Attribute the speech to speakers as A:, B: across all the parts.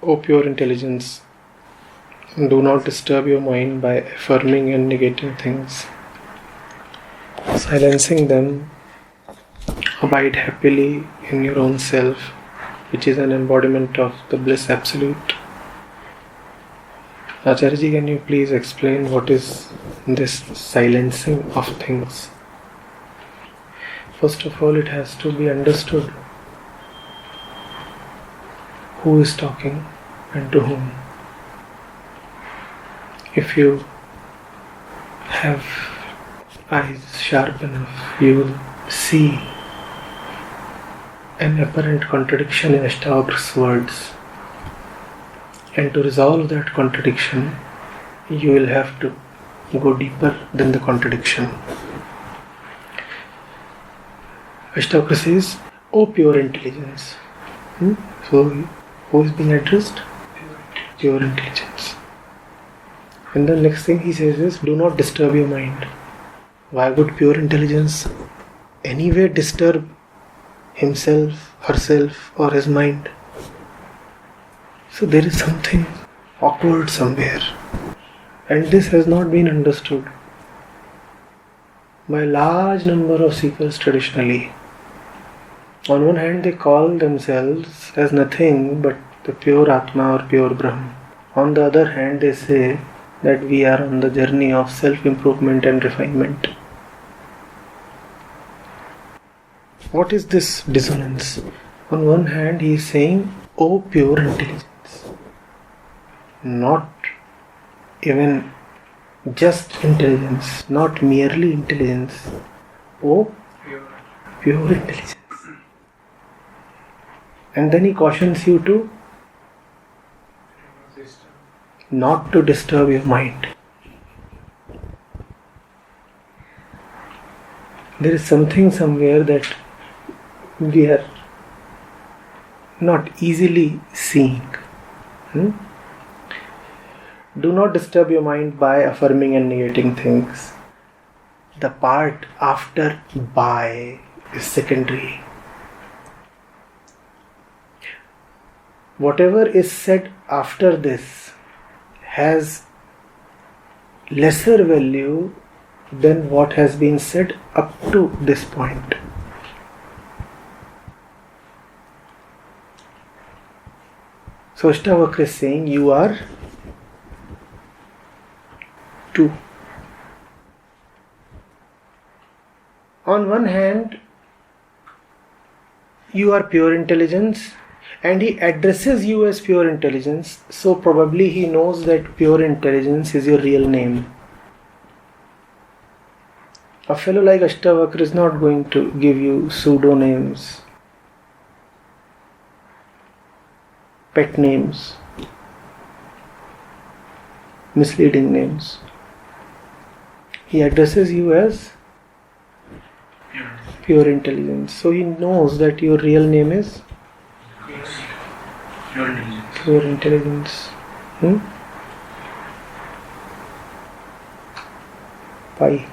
A: O pure intelligence, do not disturb your mind by affirming and negating things. Silencing them, abide happily in your own self, which is an embodiment of the bliss absolute. Acharya, can you please explain what is this silencing of things? First of all, it has to be understood who is talking and to whom. If you have eyes sharp enough, you will see an apparent contradiction in Ashtavakra's words. And to resolve that contradiction, you will have to go deeper than the contradiction. Ashtavakra says, O pure intelligence. So, who is being addressed? Pure intelligence. And the next thing he says is, do not disturb your mind. Why would pure intelligence anyway disturb himself, herself, or his mind? So there is something awkward somewhere, and this has not been understood by a large number of seekers traditionally. On one hand, they call themselves as nothing but the pure Atma or pure Brahman. On the other hand, they say that we are on the journey of self-improvement and refinement. What is this dissonance? On one hand, he is saying, O pure intelligence. Not even just intelligence, not merely intelligence. O pure intelligence. And then he cautions you to not to disturb your mind. There is something somewhere that we are not easily seeing. Do not disturb your mind by affirming and negating things. The part after by is secondary. Whatever is said after this has lesser value than what has been said up to this point. So Ashtavakra is saying you are two. On one hand, you are pure intelligence, and he addresses you as pure intelligence, so probably he knows that pure intelligence is your real name. A fellow like Ashtavakra is not going to give you pseudonames, pet names, misleading names. He addresses you as pure intelligence. So he knows that your real name is pure intelligence. Pai.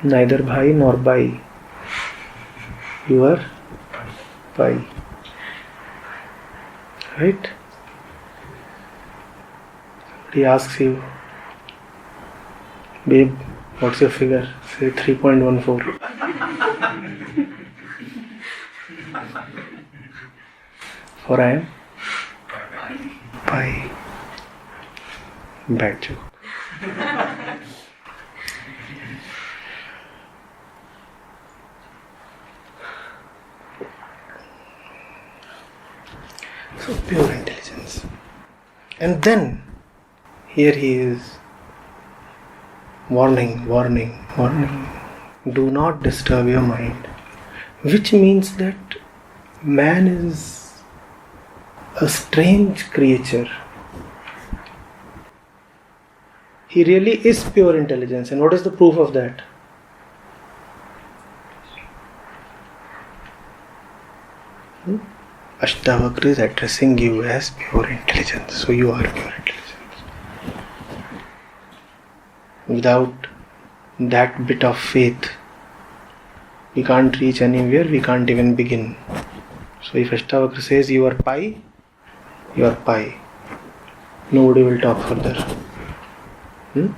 A: Neither bhai nor bai. You are pai. Right? He asks you, babe, what's your figure? Say 3.14. For I am pi. Bad joke. So pure intelligence. And then here he is warning. Do not disturb your mind. Which means that man is a strange creature. He really is pure intelligence. And what is the proof of that? Ashtavakra is addressing you as pure intelligence. So you are pure intelligence. Without that bit of faith, We can't reach anywhere, we can't even begin. So if Ashtavakra says you are pi, you are pi. Nobody will talk further. And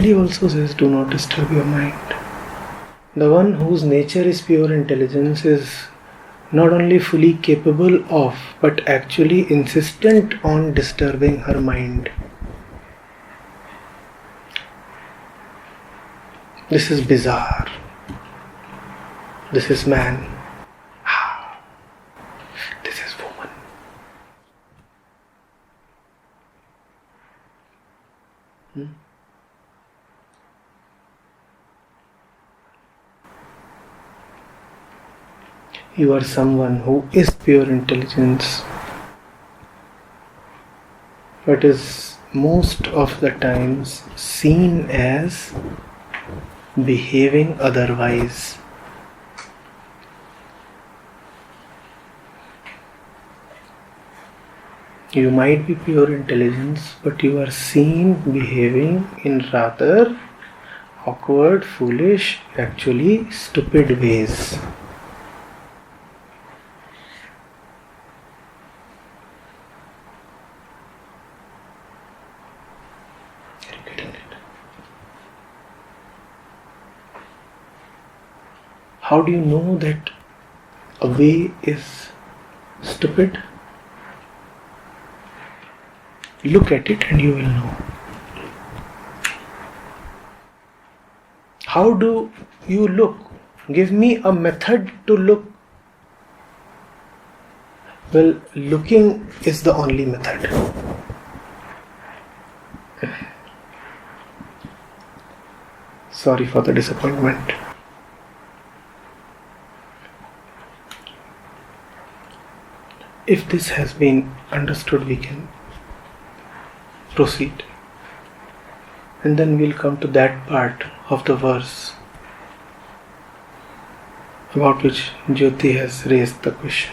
A: he also says, do not disturb your mind. The one whose nature is pure intelligence is not only fully capable of, but actually insistent on disturbing her mind. This is bizarre. This is man. This is woman. You are someone who is pure intelligence, but is most of the times seen as behaving otherwise. You might be pure intelligence, but you are seen behaving in rather awkward, foolish, actually stupid ways. How do you know that a way is stupid? Look at it and you will know. How do you look? Give me a method to look. Well, looking is the only method. Sorry for the disappointment. If this has been understood, we can proceed. And then we'll come to that part of the verse about which Jyoti has raised the question.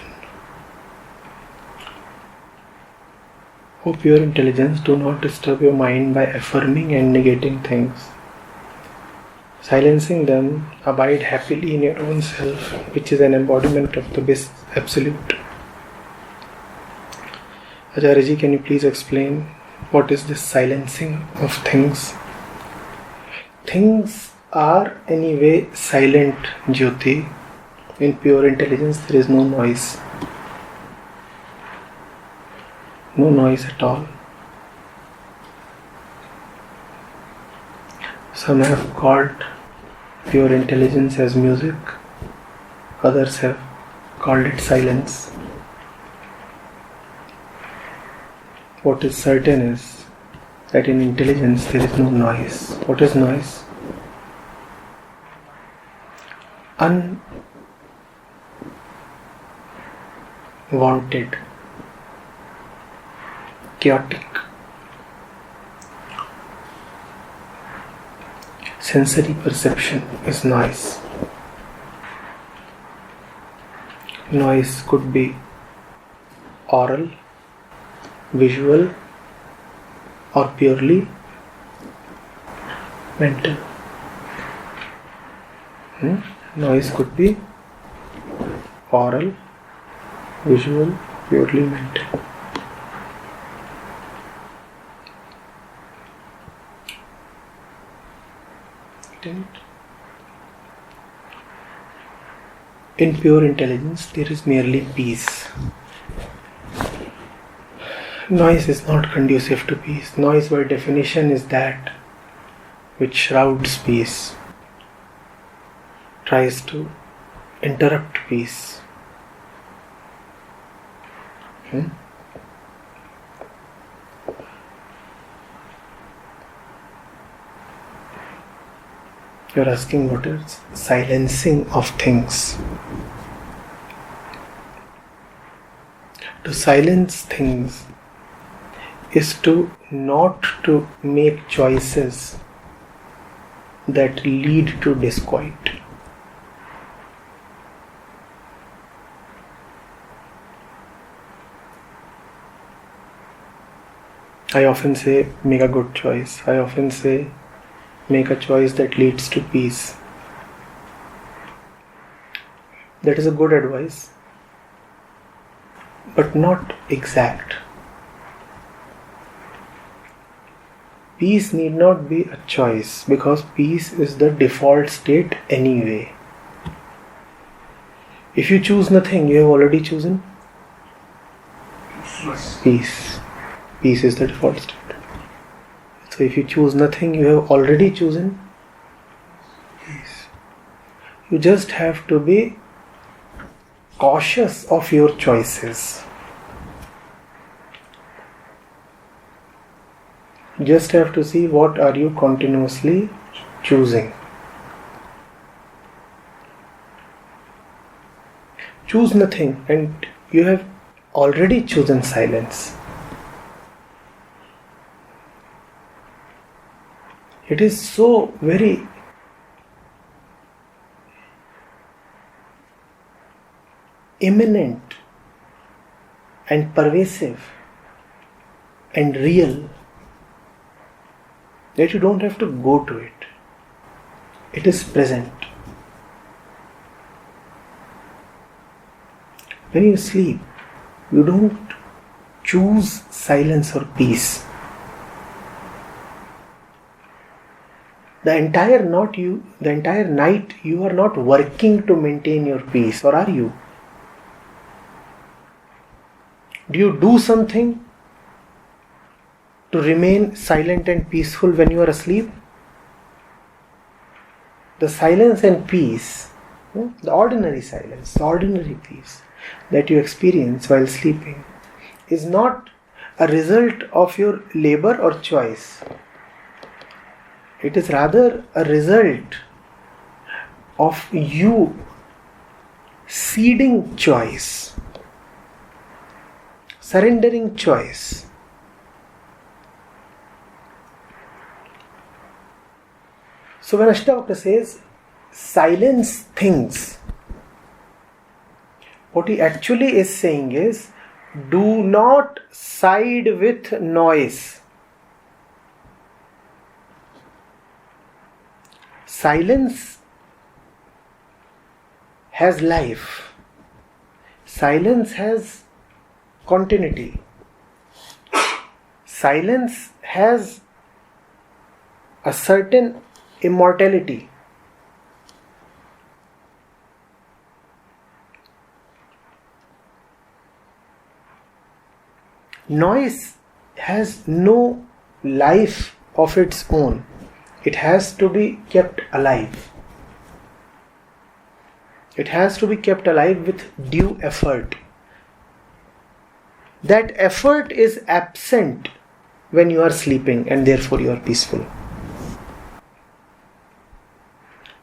A: O pure intelligence, do not disturb your mind by affirming and negating things. Silencing them, abide happily in your own self, which is an embodiment of the best absolute. Acharya ji, can you please explain what is this silencing of things? Things are anyway silent, Jyoti. In pure intelligence there is no noise. No noise at all. Some have called pure intelligence as music. Others have called it silence. What is certain is that in intelligence there is no noise. What is noise? Unwanted, chaotic, sensory perception is noise. Noise could be oral, visual, or purely mental. Noise could be oral, visual, purely mental. In pure intelligence, there is merely peace. Noise is not conducive to peace. Noise by definition is that which shrouds peace, tries to interrupt peace. You are asking what is silencing of things. To silence things is to not to make choices that lead to disquiet. I often say, make a good choice. I often say, make a choice that leads to peace. That is a good advice, but not exact. Peace need not be a choice, because peace is the default state anyway. If you choose nothing, you have already chosen peace. Peace is the default state. So if you choose nothing, you have already chosen peace. You just have to be cautious of your choices. You just have to see what are you continuously choosing. Choose nothing and you have already chosen silence. It is so very imminent and pervasive and real that you don't have to go to it. It is present. When you sleep, you don't choose silence or peace. The entire night you are not working to maintain your peace, or are you? Do you do something to remain silent and peaceful when you are asleep? The silence and peace, the ordinary silence, the ordinary peace that you experience while sleeping is not a result of your labor or choice. It is rather a result of you ceding choice, surrendering choice. So when Ashtavakra says silence things, what he actually is saying is, do not side with noise. Silence has life. Silence has continuity. Silence has a certain immortality. Noise has no life of its own. It has to be kept alive. It has to be kept alive with due effort. That effort is absent when you are sleeping and therefore you are peaceful.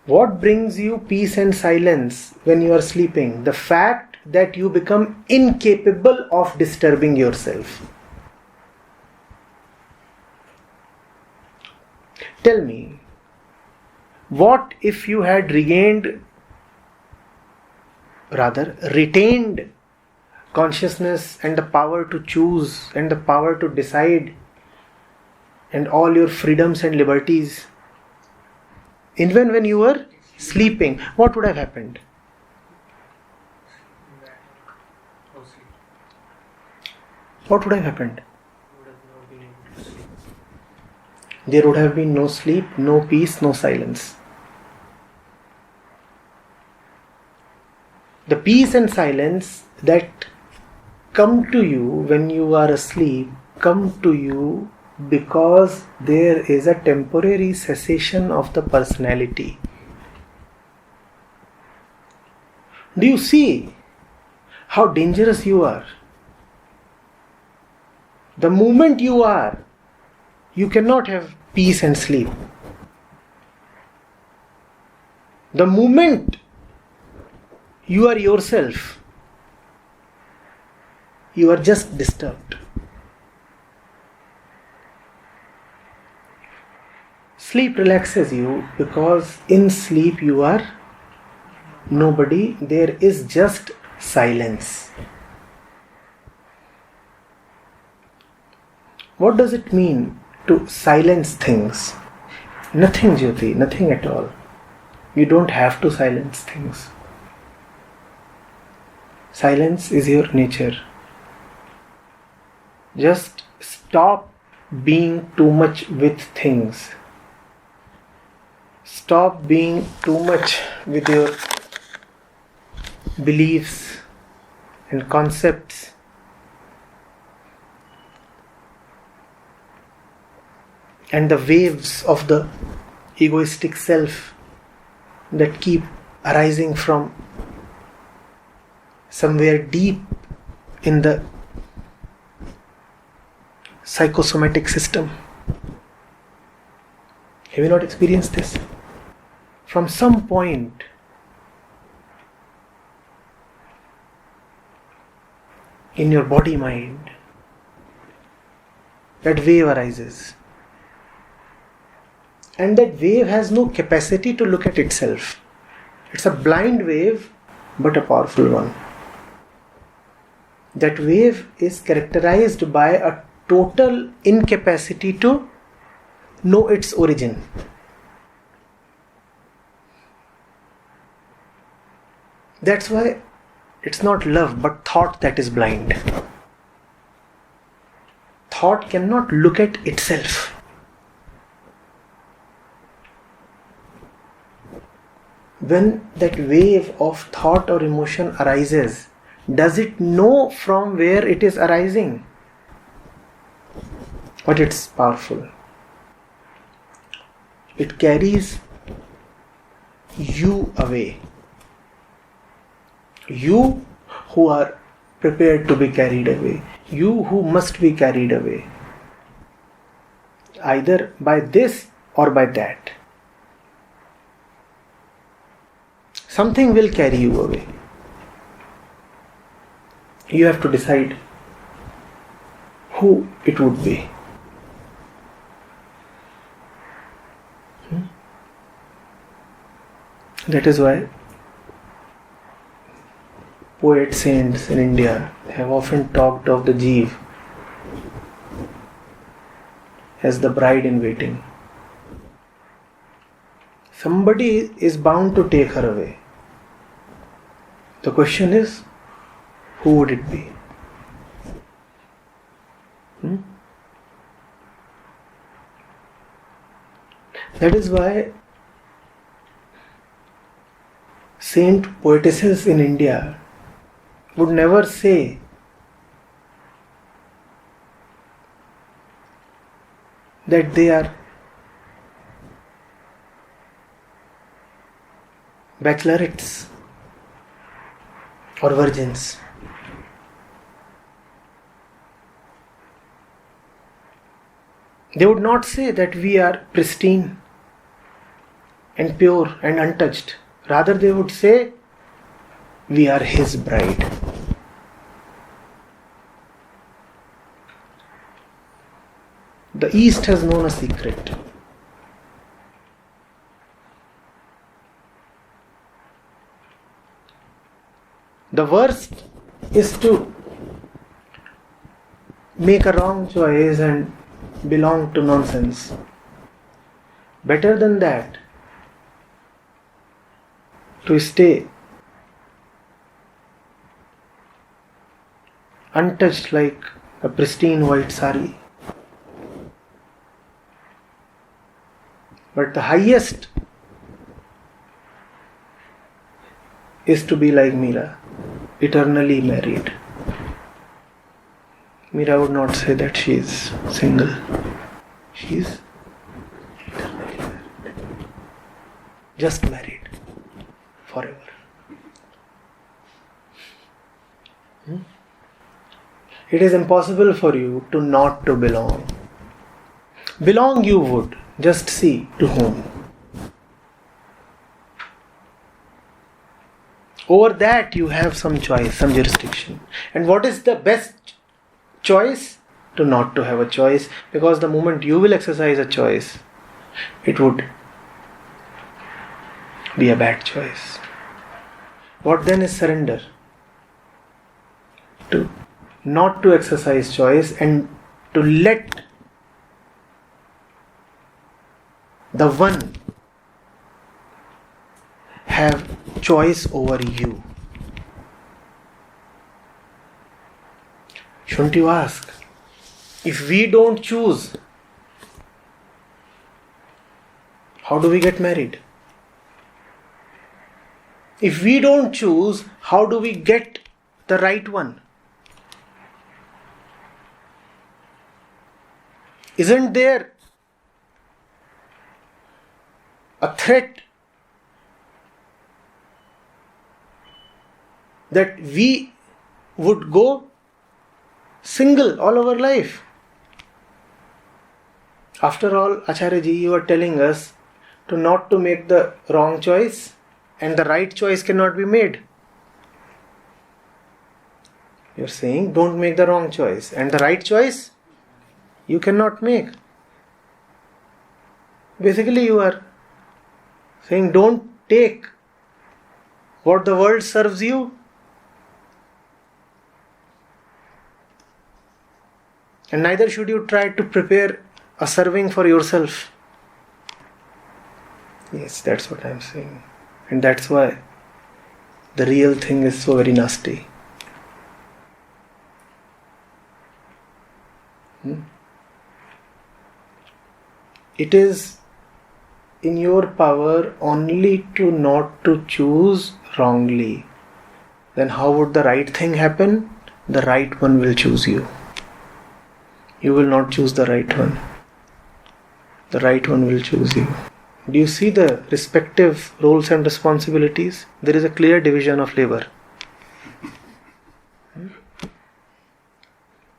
A: What brings you peace and silence when you are sleeping? The fact that you become incapable of disturbing yourself. Tell me, what if you had retained consciousness and the power to choose and the power to decide and all your freedoms and liberties, even when you were sleeping? What would have happened? What would have happened? There would have been no sleep, no peace, no silence. The peace and silence that come to you when you are asleep come to you because there is a temporary cessation of the personality. Do you see how dangerous you are? The moment you cannot have peace and sleep. The moment you are yourself, you are just disturbed. Sleep relaxes you because in sleep you are nobody. There is just silence. What does it mean to silence things? Nothing, Jyoti, nothing at all. You don't have to silence things. Silence is your nature. Just stop being too much with things. Stop being too much with your beliefs and concepts. And the waves of the egoistic self that keep arising from somewhere deep in the psychosomatic system. Have you not experienced this? From some point, in your body mind, that wave arises. And that wave has no capacity to look at itself. It's a blind wave, but a powerful one. That wave is characterized by a total incapacity to know its origin. That's why it's not love, but thought that is blind. Thought cannot look at itself. When that wave of thought or emotion arises, does it know from where it is arising? But it's powerful. It carries you away. You who are prepared to be carried away. You who must be carried away. Either by this or by that. Something will carry you away. You have to decide who it would be. That is why poet saints in India have often talked of the Jeev as the bride in waiting. Somebody is bound to take her away. The question is, who would it be? That is why saint poetesses in India would never say that they are bachelorettes or virgins. They would not say that we are pristine and pure and untouched. Rather, they would say, we are His bride. The East has known a secret. The worst is to make a wrong choice and belong to nonsense. Better than that, to stay untouched like a pristine white sari. But the highest is to be like Meera, eternally married. Meera would not say that she is single. She is eternally married. Just married. Forever. It is impossible for you to not to belong. Belong you would. Just see to whom. Over that you have some choice, some jurisdiction. And what is the best choice? To not to have a choice, because the moment you will exercise a choice, it would be a bad choice. What then is surrender? To not to exercise choice and to let the one, have choice over you. Shouldn't you ask? If we don't choose, how do we get married? If we don't choose, how do we get the right one? Isn't there a threat that we would go single all our life? After all, Acharya ji, you are telling us not to make the wrong choice, and the right choice cannot be made. You are saying don't make the wrong choice, and the right choice you cannot make. Basically, you are saying don't take what the world serves you, and neither should you try to prepare a serving for yourself. Yes, that's what I am saying. And that's why the real thing is so very nasty. It is in your power only to not to choose wrongly. Then how would the right thing happen? The right one will choose you. You will not choose the right one. The right one will choose you. Do you see the respective roles and responsibilities? There is a clear division of labor.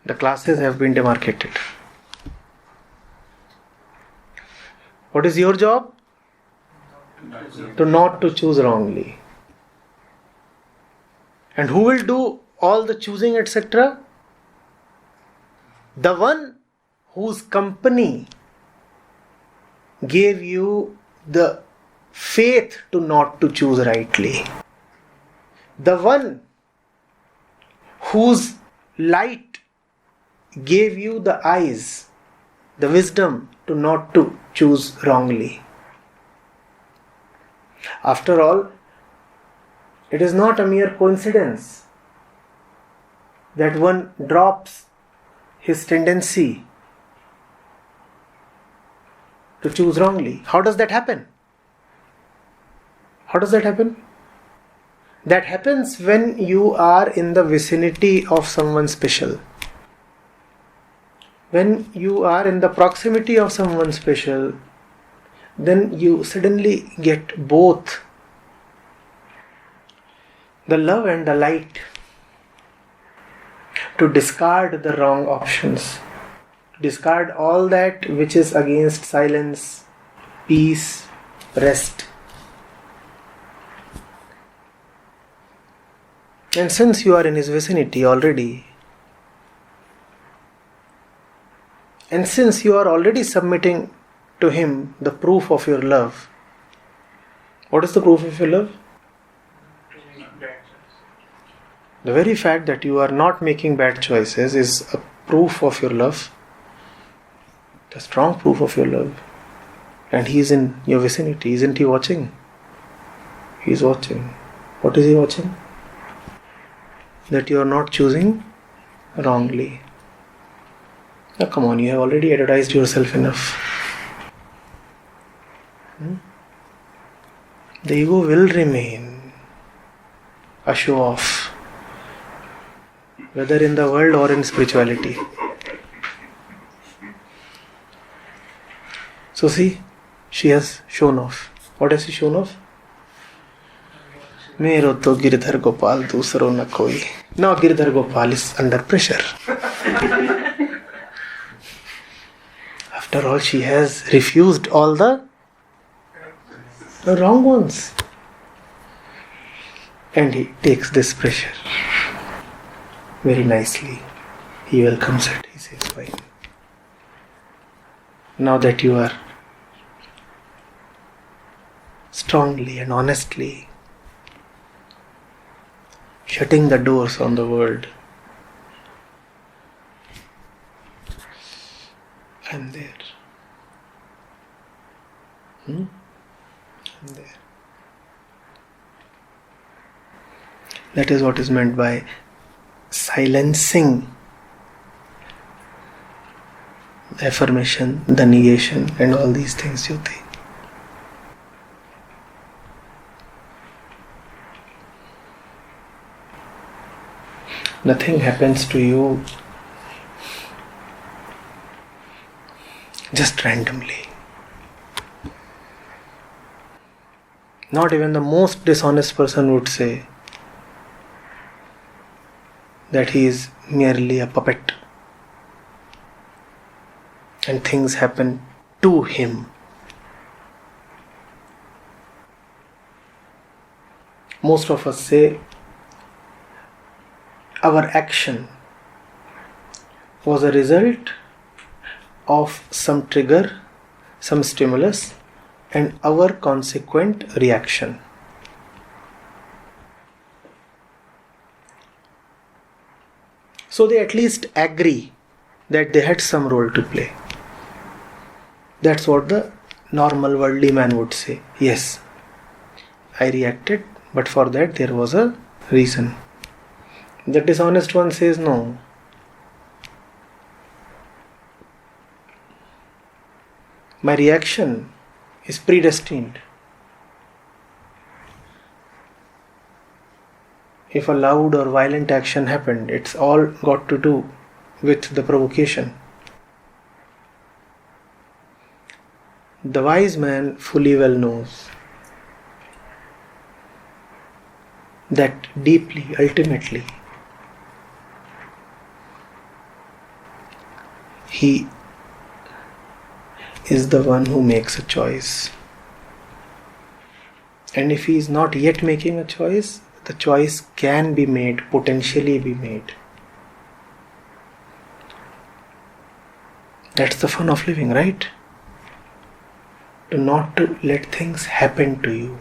A: The classes have been demarcated. What is your job? To not to choose wrongly. And who will do all the choosing, etc.? The one whose company gave you the faith to not to choose rightly. The one whose light gave you the eyes, the wisdom to not to choose wrongly. After all, it is not a mere coincidence that one drops his tendency to choose wrongly. How does that happen? How does that happen? That happens when you are in the vicinity of someone special. When you are in the proximity of someone special, then you suddenly get both the love and the light to discard the wrong options. Discard all that which is against silence, peace, rest. And since you are in his vicinity already, and since you are already submitting to him the proof of your love, what is the proof of your love? The very fact that you are not making bad choices is a proof of your love. A strong proof of your love. And he is in your vicinity. Isn't he watching? He is watching. What is he watching? That you are not choosing wrongly. Now come on, you have already advertised yourself enough. The ego will remain a show off, whether in the world or in spirituality. So see, she has shown off. What has she shown off? Mero to Giridhar Gopal dusro na koi. Now Giridhar Gopal is under pressure. After all, she has refused all the wrong ones. And he takes this pressure very nicely. He welcomes it. He says, fine. Now that you are strongly and honestly shutting the doors on the world, I'm there. And there. That is what is meant by silencing the affirmation, the negation, and all these things, Jyoti. Nothing happens to you just randomly. Not even the most dishonest person would say that he is merely a puppet and things happen to him. Most of us say our action was a result of some trigger, some stimulus, and our consequent reaction. So they at least agree that they had some role to play. That's what the normal worldly man would say. Yes, I reacted, but for that there was a reason. The dishonest one says no. My reaction is predestined. If a loud or violent action happened, it's all got to do with the provocation. The wise man fully well knows that deeply, ultimately, he is the one who makes a choice. And if he is not yet making a choice, the choice can be made, potentially be made. That's the fun of living, right? Not to let things happen to you.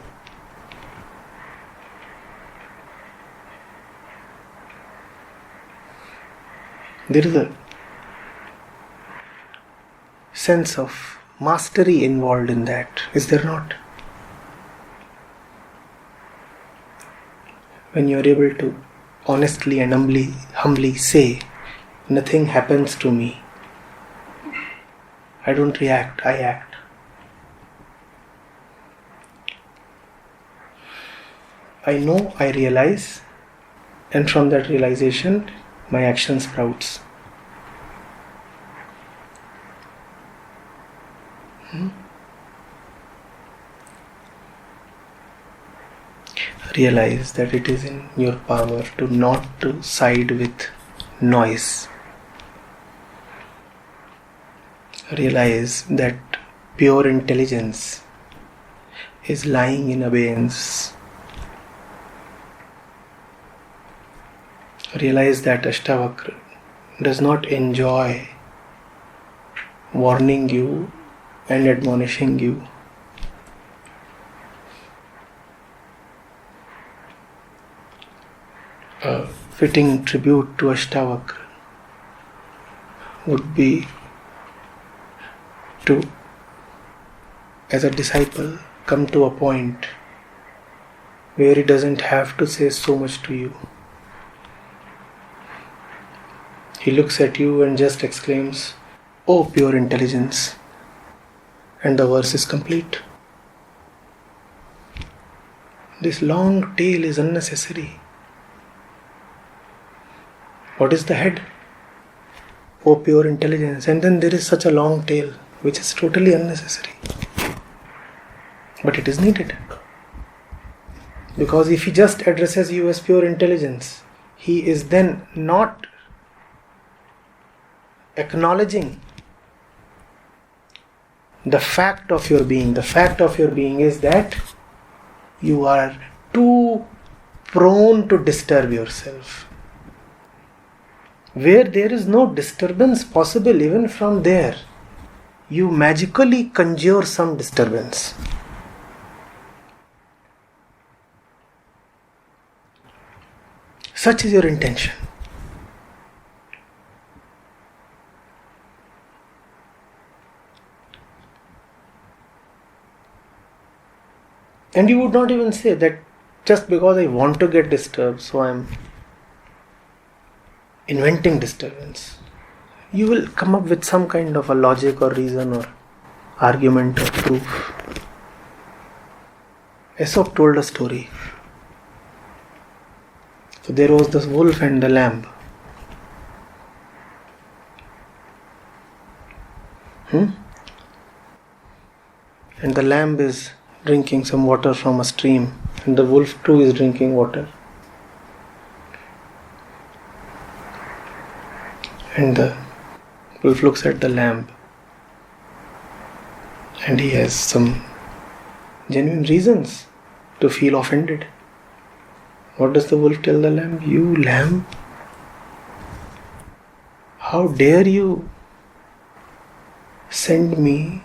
A: There is a sense of mastery involved in that, is there not? When you are able to honestly and humbly say, nothing happens to me. I don't react, I act. I know, I realize, and from that realization, my action sprouts. Realize that it is in your power to not to side with noise. Realize that pure intelligence is lying in abeyance. Realize that Ashtavakra does not enjoy warning you and admonishing you. A fitting tribute to Ashtavakra would be to, as a disciple, come to a point where he doesn't have to say so much to you. He looks at you and just exclaims, "Oh, pure intelligence," and the verse is complete. This long tail is unnecessary. What is the head? Oh, pure intelligence. And then there is such a long tail, which is totally unnecessary. But it is needed. Because if he just addresses you as pure intelligence, he is then not acknowledging the fact of your being. The fact of your being is that you are too prone to disturb yourself. Where there is no disturbance possible, even from there, you magically conjure some disturbance. Such is your intention. And you would not even say that just because I want to get disturbed, so I'm inventing disturbance. You will come up with some kind of a logic or reason or argument or proof. Aesop told a story. So there was this wolf and the lamb. And the lamb is drinking some water from a stream, and the wolf too is drinking water. And the wolf looks at the lamb, and he has some genuine reasons to feel offended. What does the wolf tell the lamb? You lamb, how dare you send me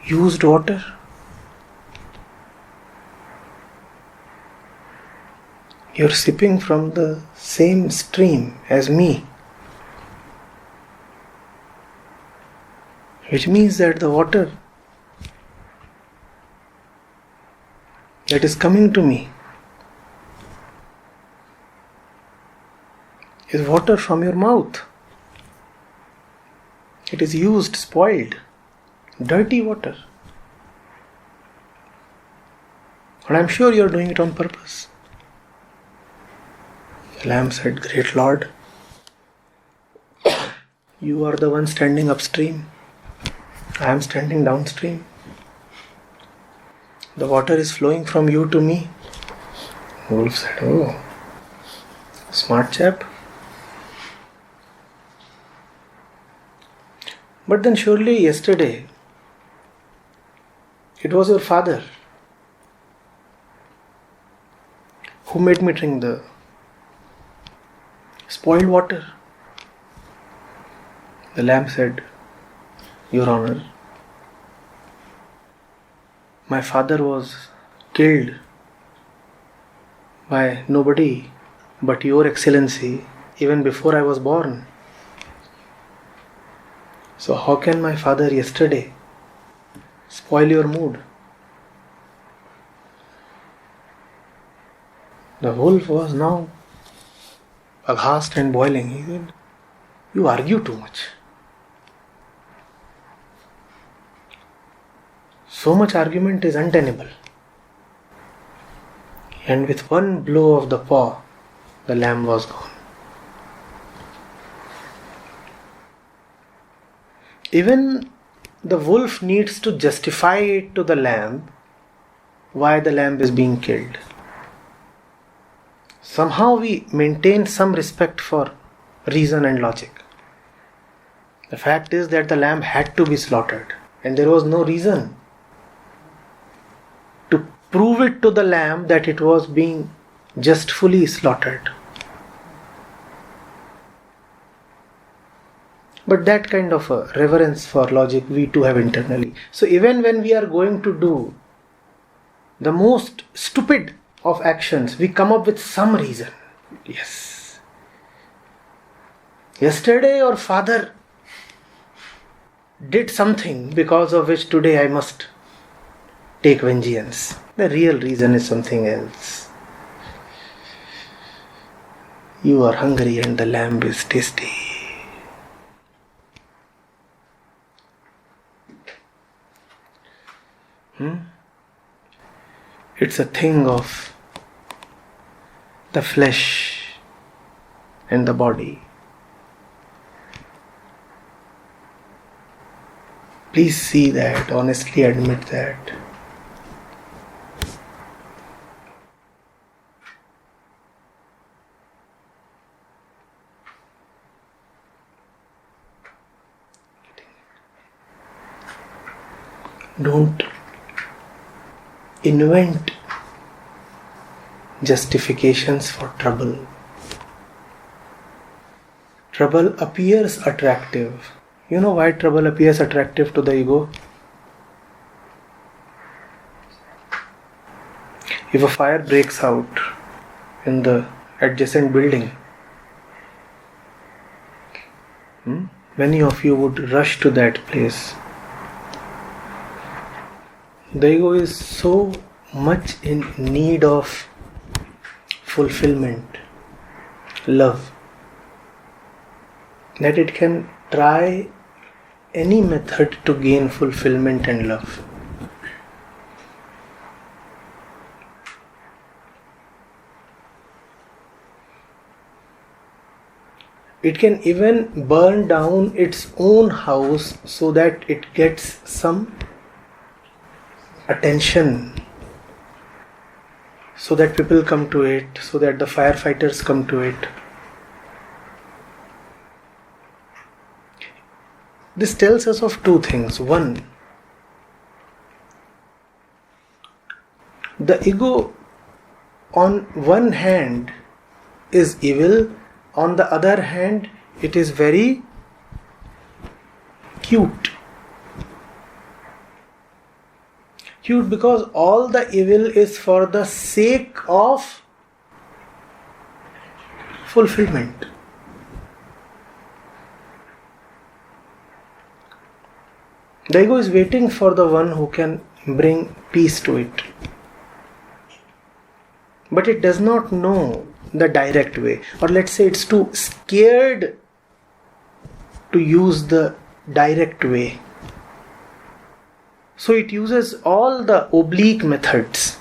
A: used water? You're sipping from the same stream as me, which means that the water that is coming to me is water from your mouth. It is used, spoiled, dirty water. And I'm sure you're doing it on purpose. The lamb said, Great Lord, you are the one standing upstream. I am standing downstream. The water is flowing from you to me. Wolf said, Oh, smart chap. But then surely yesterday it was your father who made me drink the spoiled water. The lamb said, Your Honor, my father was killed by nobody but Your Excellency even before I was born. So how can my father yesterday spoil your mood? The wolf was now aghast and boiling. He said, You argue too much. So much argument is untenable. And with one blow of the paw, the lamb was gone. Even the wolf needs to justify it to the lamb why the lamb is being killed. Somehow we maintain some respect for reason and logic. The fact is that the lamb had to be slaughtered, and there was no reason to prove it to the lamb that it was being justfully slaughtered. But that kind of a reverence for logic we too have internally. So even when we are going to do the most stupid of actions, we come up with some reason. Yes. Yesterday your father did something because of which today I must take vengeance. The real reason is something else. You are hungry and the lamb is tasty. It's a thing of the flesh and the body. Please see that, honestly admit that. Don't invent justifications for trouble. Trouble appears attractive. You know why trouble appears attractive to the ego? If a fire breaks out in the adjacent building, many of you would rush to that place. The ego is so much in need of fulfillment, love, that it can try any method to gain fulfillment and love. It can even burn down its own house so that it gets some attention, so that people come to it, so that the firefighters come to it. This tells us of two things. One, the ego on one hand is evil, on the other hand it is very cute. Cute because all the evil is for the sake of fulfillment. The ego is waiting for the one who can bring peace to it. But it does not know the direct way, or let's say it's too scared to use the direct way. So it uses all the oblique methods.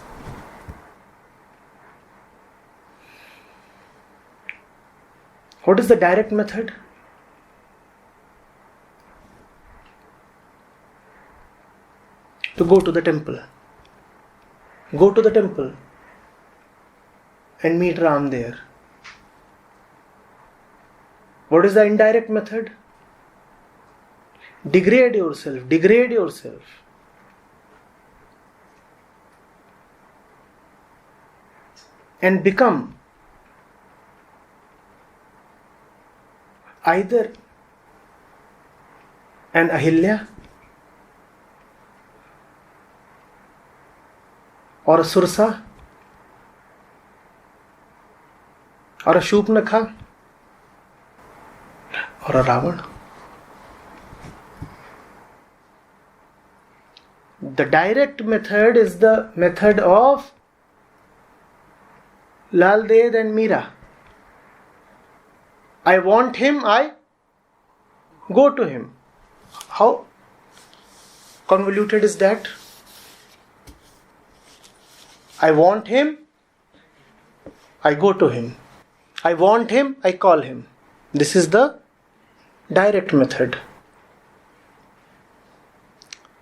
A: What is the direct method? To go to the temple. Go to the temple and meet Ram there. What is the indirect method? Degrade yourself. And become either an Ahilya or a Sursa or a Shupnakha or a Ravan. The direct method is the method of Lal Ded and Meera. I want him, I go to him. How convoluted is that? I want him, I go to him. I want him, I call him. This is the direct method.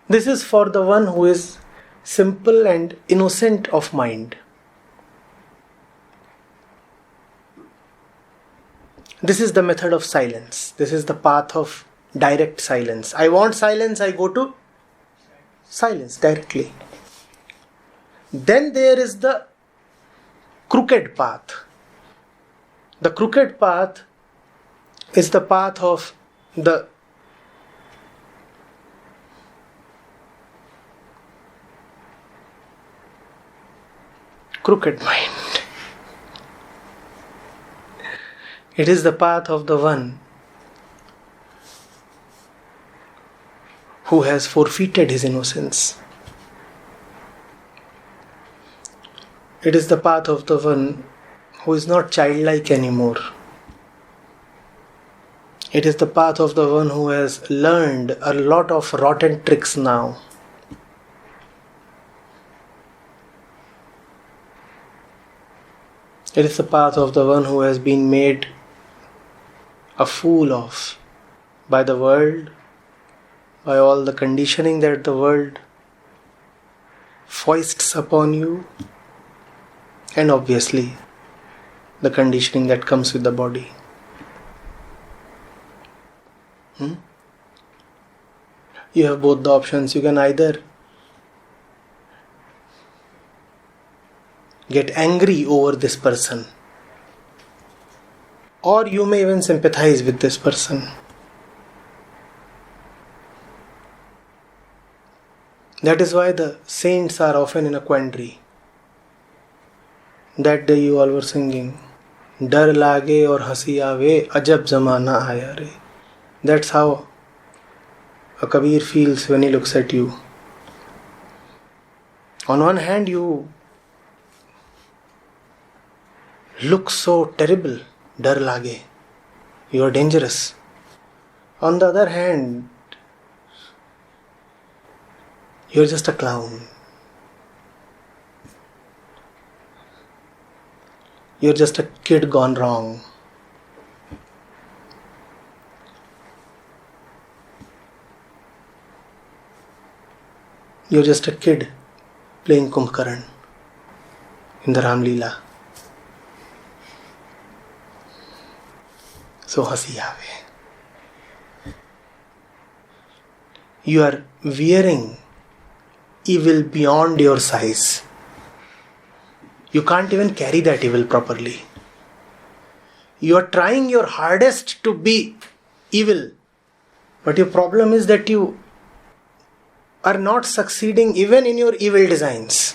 A: This is for the one who is simple and innocent of mind. This is the method of silence. This is the path of direct silence. I want silence, I go to silence directly. Then there is the crooked path. The crooked path is the path of the crooked mind. It is the path of the one who has forfeited his innocence. It is the path of the one who is not childlike anymore. It is the path of the one who has learned a lot of rotten tricks now. It is the path of the one who has been made a fool of by the world, by all the conditioning that the world foists upon you, and obviously the conditioning that comes with the body. You have both the options. You can either get angry over this person, or you may even sympathize with this person. That is why the saints are often in a quandary. That day you all were singing, Dar lage aur hasi aave, ajab zamana aaya re. That's how a Kabir feels when he looks at you. On one hand, you look so terrible, dar lage, you are dangerous. On the other hand, you are just a clown. You are just a kid gone wrong. You are just a kid playing Kumbhkaran in the Ram Leela. So hasi aave. You are wearing evil beyond your size. You can't even carry that evil properly. You are trying your hardest to be evil, but your problem is that you are not succeeding even in your evil designs.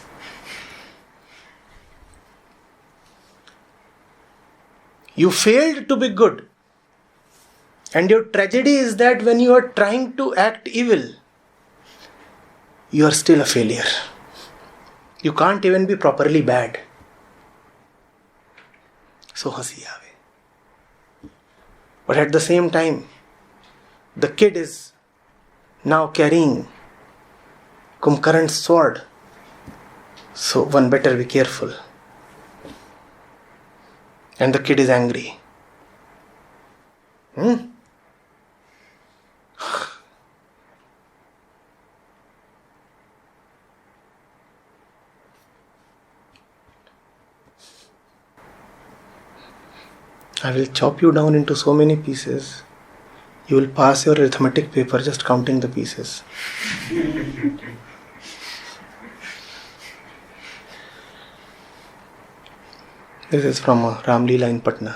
A: You failed to be good. And your tragedy is that when you are trying to act evil, you are still a failure. You can't even be properly bad. So hasi aave. But at the same time, the kid is now carrying Kumbhkaran's sword. So one better be careful. And the kid is angry. I will chop you down into so many pieces. You will pass your arithmetic paper just counting the pieces. This is from Ram Leela in Patna.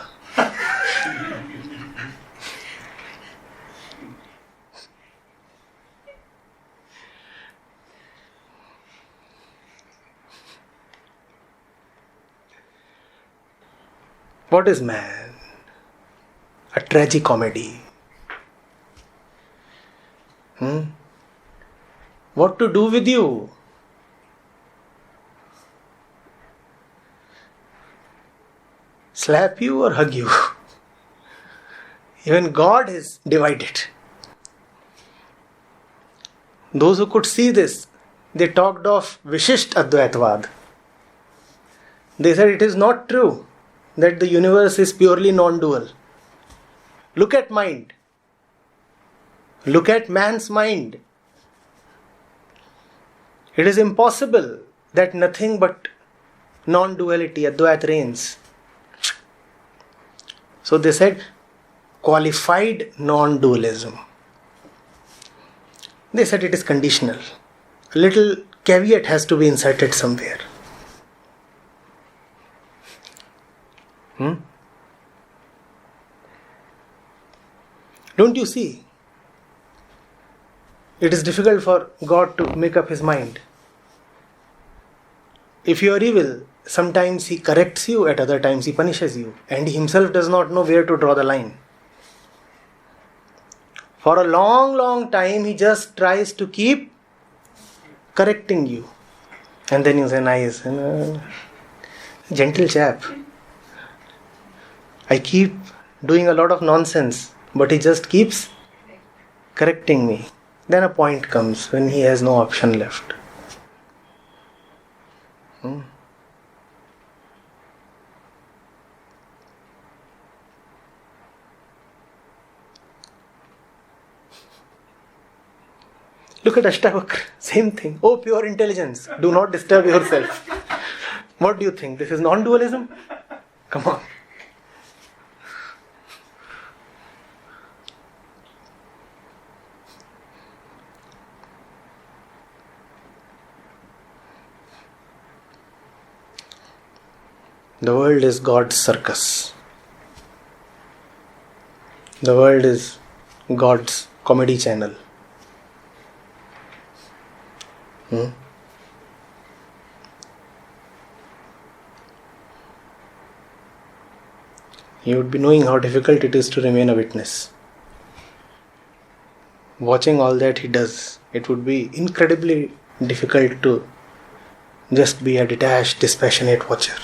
A: What is man? A tragicomedy. What to do with you? Slap you or hug you? Even God is divided. Those who could see this, they talked of Vishisht Advaitvad. They said it is not true that the universe is purely non-dual. Look at mind. Look at man's mind. It is impossible that nothing but non-duality, Advait reigns. So they said qualified non-dualism. They said it is conditional. A little caveat has to be inserted somewhere. Don't you see? It is difficult for God to make up his mind. If you are evil, sometimes he corrects you, at other times he punishes you, and he himself does not know where to draw the line. For a long, long time, he just tries to keep correcting you. And then you say, nice, gentle chap. I keep doing a lot of nonsense, but he just keeps correcting me. Then a point comes when he has no option left. Look at Ashtavakra, same thing. Oh, pure intelligence, do not disturb yourself. What do you think? This is non-dualism? Come on. The world is God's circus. The world is God's comedy channel. You would be knowing how difficult it is to remain a witness. Watching all that he does, it would be incredibly difficult to Just be a detached, dispassionate watcher.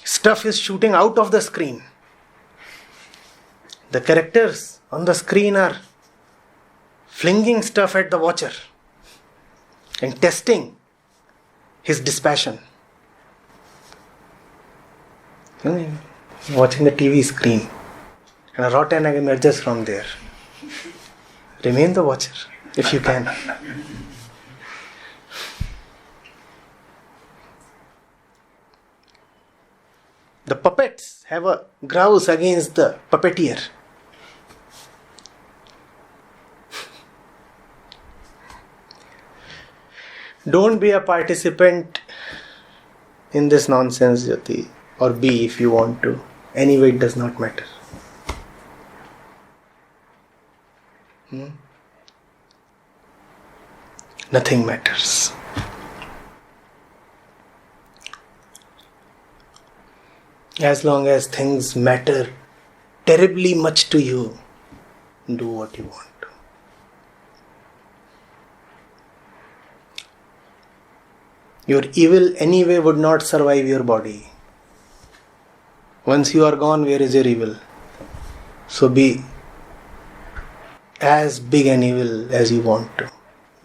A: Stuff is shooting out of the screen. The characters on the screen are flinging stuff at the watcher and testing his dispassion. Watching the TV screen and a rotten egg emerges from there. Remain the watcher if you can. The puppets have a grouse against the puppeteer. Don't be a participant in this nonsense, Jyoti. Or be if you want to. Anyway, it does not matter. Nothing matters. As long as things matter terribly much to you, do what you want to. Your evil anyway would not survive your body. Once you are gone, where is your evil? So be as big an evil as you want to.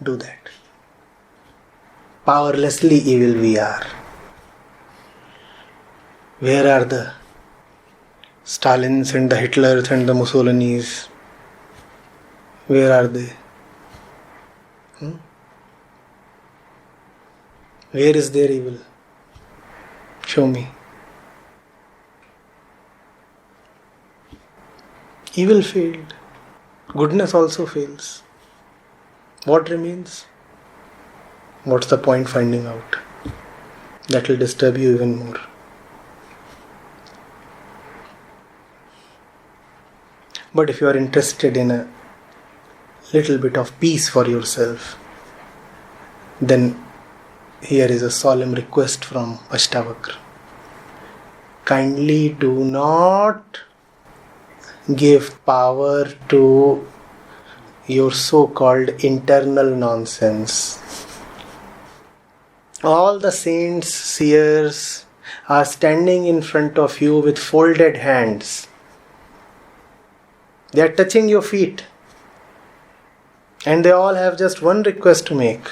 A: Do that. Powerlessly evil we are. Where are the Stalins and the Hitlers and the Mussolinis? Where are they? Where is their evil? Show me. Evil failed. Goodness also fails. What remains? What's the point finding out? That will disturb you even more. But if you are interested in a little bit of peace for yourself, then here is a solemn request from Ashtavakra. Kindly do not give power to your so-called internal nonsense. All the saints, seers are standing in front of you with folded hands. They are touching your feet. And they all have just one request to make.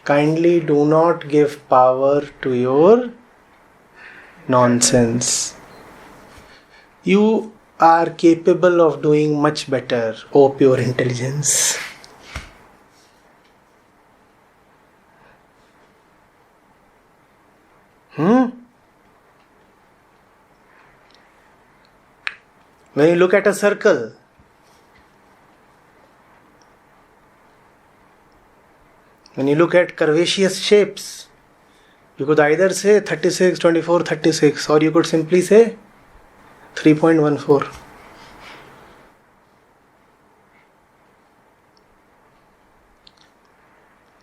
A: Kindly do not give power to your nonsense. You are capable of doing much better, O pure intelligence. When you look at a circle, when you look at curvaceous shapes, you could either say 36, 24, 36, or you could simply say 3.14.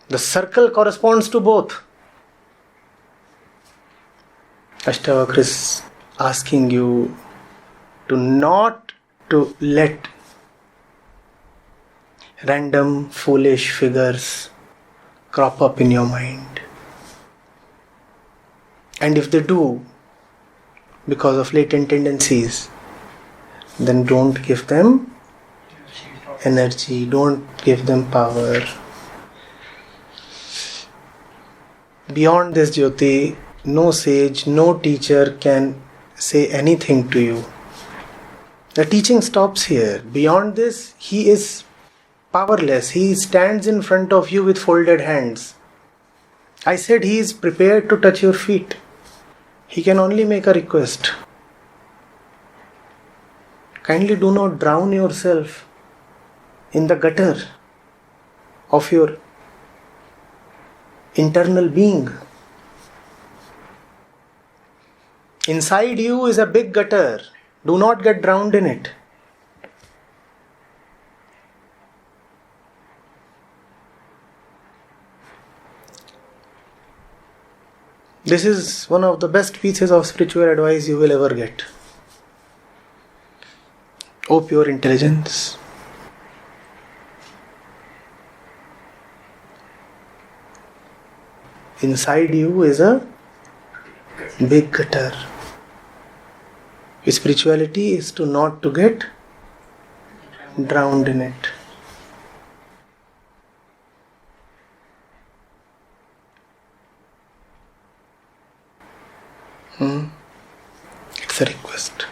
A: The circle corresponds to both. Ashtavakra is asking you to not to let random foolish figures crop up in your mind. And if they do, because of latent tendencies, then don't give them energy, don't give them power. Beyond this, Jyoti, no sage, no teacher can say anything to you. The teaching stops here. Beyond this, he is powerless. He stands in front of you with folded hands. I said he is prepared to touch your feet. He can only make a request. Kindly do not drown yourself in the gutter of your internal being. Inside you is a big gutter. Do not get drowned in it. This is one of the best pieces of spiritual advice you will ever get. O pure intelligence. Inside you is a big gutter. Spirituality is to not to get drowned in it. It's a request.